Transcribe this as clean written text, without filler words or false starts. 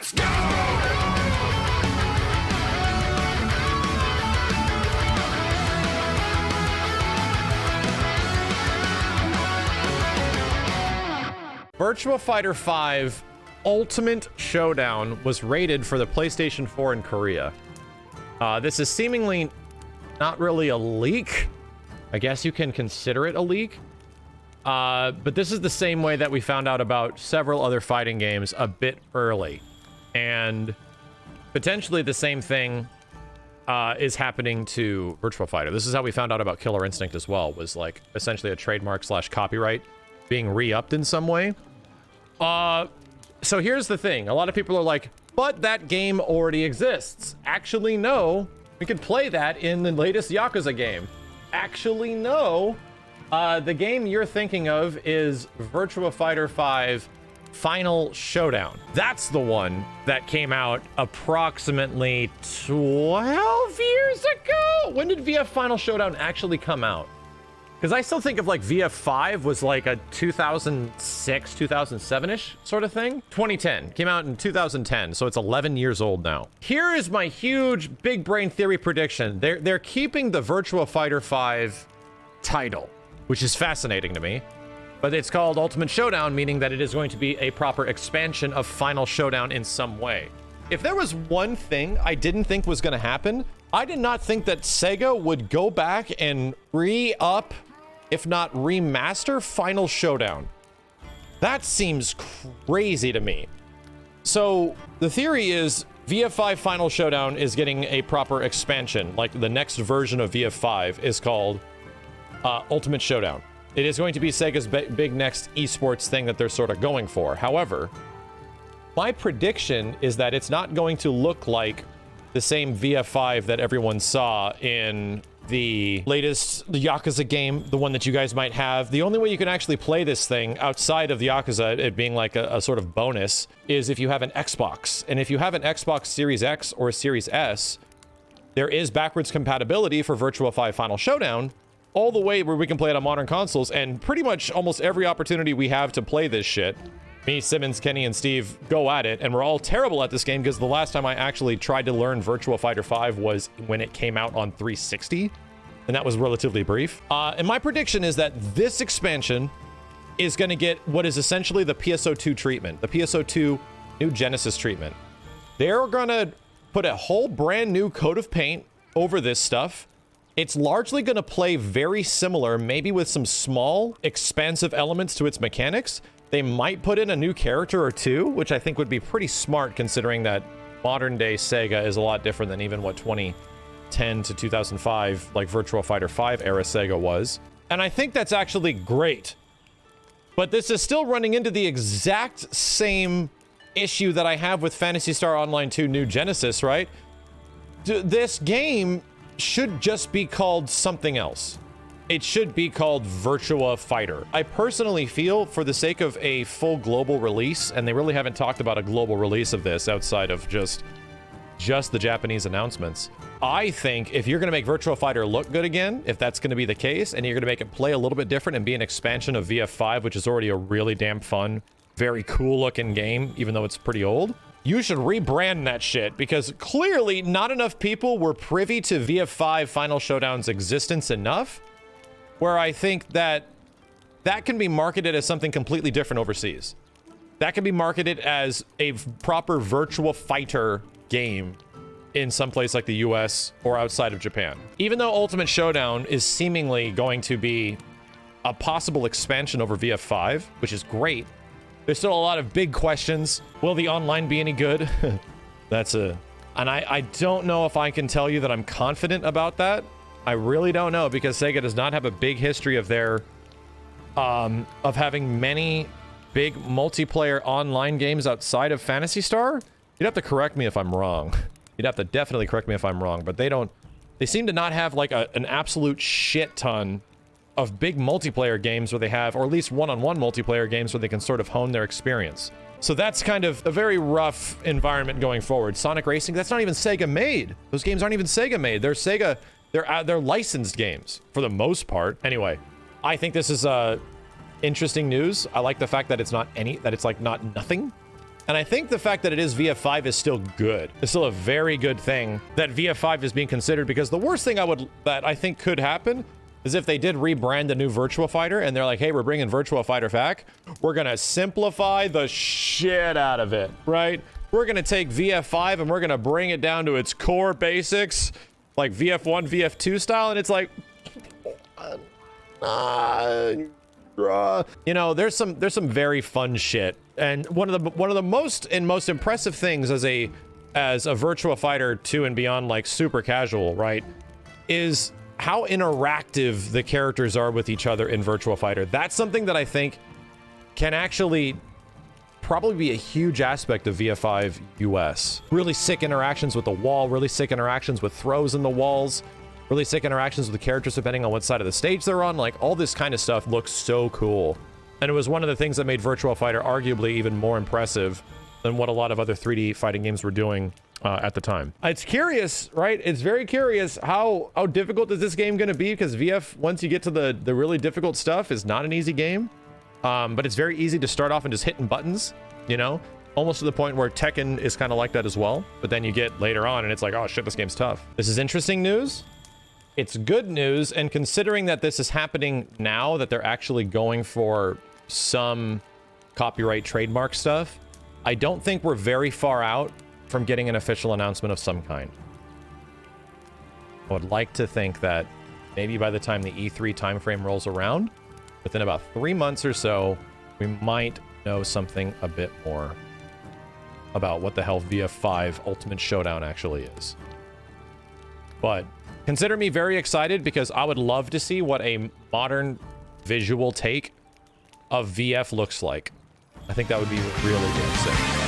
Let's go! Virtua Fighter 5 Ultimate Showdown was rated for the PlayStation 4 in Korea. This is seemingly not really a leak. I guess you can consider it a leak. But this is the same way that we found out about several other fighting games a bit early. And potentially the same thing is happening to Virtua Fighter. This is how we found out about Killer Instinct as well, was like essentially a trademark / copyright being re-upped in some way. So here's the thing. A lot of people are like, but that game already exists. Actually, no. We could play that in the latest Yakuza game. Actually, no. The game you're thinking of is Virtua Fighter 5 Final Showdown. That's the one that came out approximately 12 years ago. When did VF Final Showdown actually come out? Because I still think of like VF5 was like a 2006, 2007-ish sort of thing. 2010, came out in 2010, so it's 11 years old now. Here is my huge big brain theory prediction. They're keeping the Virtua Fighter 5 title, which is fascinating to me. But it's called Ultimate Showdown, meaning that it is going to be a proper expansion of Final Showdown in some way. If there was one thing I didn't think was going to happen, I did not think that Sega would go back and re-up, if not remaster, Final Showdown. That seems crazy to me. So the theory is VF5 Final Showdown is getting a proper expansion. Like the next version of VF5 is called Ultimate Showdown. It is going to be Sega's big next esports thing that they're sort of going for. However, my prediction is that it's not going to look like the same VF5 that everyone saw in the latest Yakuza game, the one that you guys might have. The only way you can actually play this thing outside of the Yakuza, it being like a sort of bonus, is if you have an Xbox. And if you have an Xbox Series X or Series S, there is backwards compatibility for Virtua 5 Final Showdown, all the way where we can play it on modern consoles, and pretty much almost every opportunity we have to play this shit, me, Simmons, Kenny, and Steve go at it, and we're all terrible at this game because the last time I actually tried to learn Virtua Fighter 5 was when it came out on 360, and that was relatively brief. And my prediction is that this expansion is going to get what is essentially the PSO2 treatment, the PSO2 New Genesis treatment. They're going to put a whole brand new coat of paint over this stuff. It's largely going to play very similar, maybe with some small, expansive elements to its mechanics. They might put in a new character or two, which I think would be pretty smart considering that modern day Sega is a lot different than even what 2010 to 2005, like Virtua Fighter 5 era Sega was. And I think that's actually great. But this is still running into the exact same issue that I have with Phantasy Star Online 2 New Genesis, right? This game should just be called something else. It should be called Virtua Fighter. I personally feel, for the sake of a full global release, and they really haven't talked about a global release of this outside of just the Japanese announcements. I think if you're going to make Virtua Fighter look good again, if that's going to be the case, and you're going to make it play a little bit different and be an expansion of VF5, which is already a really damn fun, very cool looking game, even though it's pretty old, you should rebrand that shit, because clearly not enough people were privy to VF5 Final Showdown's existence enough, where I think that that can be marketed as something completely different overseas. That can be marketed as a proper Virtua Fighter game in some place like the US or outside of Japan. Even though Ultimate Showdown is seemingly going to be a possible expansion over VF5, which is great, there's still a lot of big questions. Will the online be any good? And I don't know if I can tell you that I'm confident about that. I really don't know, because Sega does not have a big history of their of having many big multiplayer online games outside of Phantasy Star. You'd have to correct me if I'm wrong. You'd have to definitely correct me if I'm wrong, but they seem to not have like an absolute shit ton of big multiplayer games where they have, or at least one-on-one multiplayer games where they can sort of hone their experience. So that's kind of a very rough environment going forward. Sonic Racing, that's not even Sega made. Those games aren't even Sega made. They're licensed games for the most part. Anyway, I think this is interesting news. I like the fact that it's not like not nothing. And I think the fact that it is VF5 is still good. It's still a very good thing that VF5 is being considered, because the worst thing that I think could happen is if they did rebrand the new Virtua Fighter and they're like, hey, we're bringing Virtua Fighter back. We're going to simplify the shit out of it, right? We're going to take VF5 and we're going to bring it down to its core basics, like VF1, VF2 style. And it's like, you know, there's some very fun shit. And one of the most impressive things as a Virtua Fighter 2 and beyond, like super casual, right, is how interactive the characters are with each other in Virtua Fighter. That's something that I think can actually probably be a huge aspect of VF5 US. Really sick interactions with the wall, really sick interactions with throws in the walls, really sick interactions with the characters depending on what side of the stage they're on. Like, all this kind of stuff looks so cool. And it was one of the things that made Virtua Fighter arguably even more impressive than what a lot of other 3D fighting games were doing at the time. It's curious, right? It's very curious how difficult is this game going to be, because VF, once you get to the really difficult stuff, is not an easy game. But it's very easy to start off and just hitting buttons, you know? Almost to the point where Tekken is kind of like that as well. But then you get later on and it's like, oh shit, this game's tough. This is interesting news. It's good news, and considering that this is happening now, that they're actually going for some copyright trademark stuff, I don't think we're very far out from getting an official announcement of some kind. I would like to think that maybe by the time the E3 timeframe rolls around, within about 3 months or so, we might know something a bit more about what the hell VF5 Ultimate Showdown actually is. But consider me very excited, because I would love to see what a modern visual take of VF looks like. I think that would be really damn sick.